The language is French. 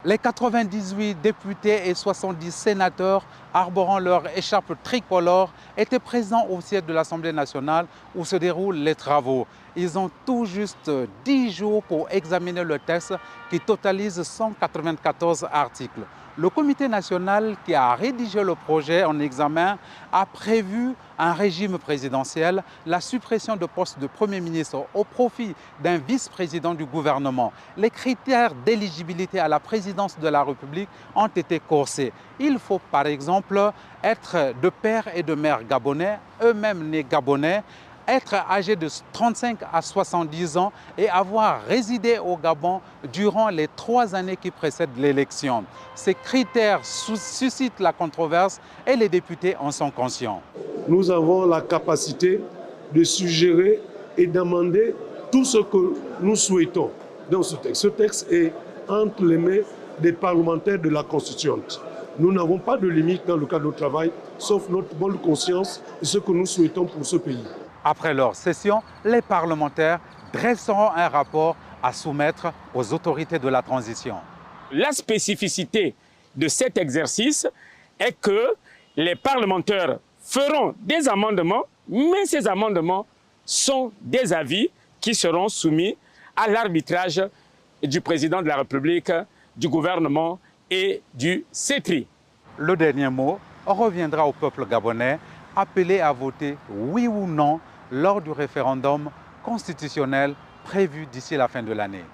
Les 98 députés et 70 sénateurs arborant leur écharpe tricolore étaient présents au siège de l'Assemblée nationale où se déroulent les travaux. Ils ont tout juste 10 jours pour examiner le texte qui totalise 194 articles. Le comité national qui a rédigé le projet en examen a prévu un régime présidentiel, la suppression de postes de Premier ministre au profit d'un vice-président du gouvernement. Les critères d'éligibilité à la présidence de la République ont été corsés. Il faut par exemple être de père et de mère gabonais, eux-mêmes nés gabonais, être âgé de 35 à 70 ans et avoir résidé au Gabon durant les 3 années qui précèdent l'élection. Ces critères suscitent la controverse et les députés en sont conscients. Nous avons la capacité de suggérer et d'amender tout ce que nous souhaitons dans ce texte. Ce texte est entre les mains des parlementaires de la Constituante. Nous n'avons pas de limite dans le cadre de notre travail, sauf notre bonne conscience et ce que nous souhaitons pour ce pays. Après leur session, les parlementaires dresseront un rapport à soumettre aux autorités de la transition. La spécificité de cet exercice est que les parlementaires feront des amendements, mais ces amendements sont des avis qui seront soumis à l'arbitrage du président de la République, du gouvernement et du CETRI. Le dernier mot reviendra au peuple gabonais, appelé à voter oui ou non lors du référendum constitutionnel prévu d'ici la fin de l'année.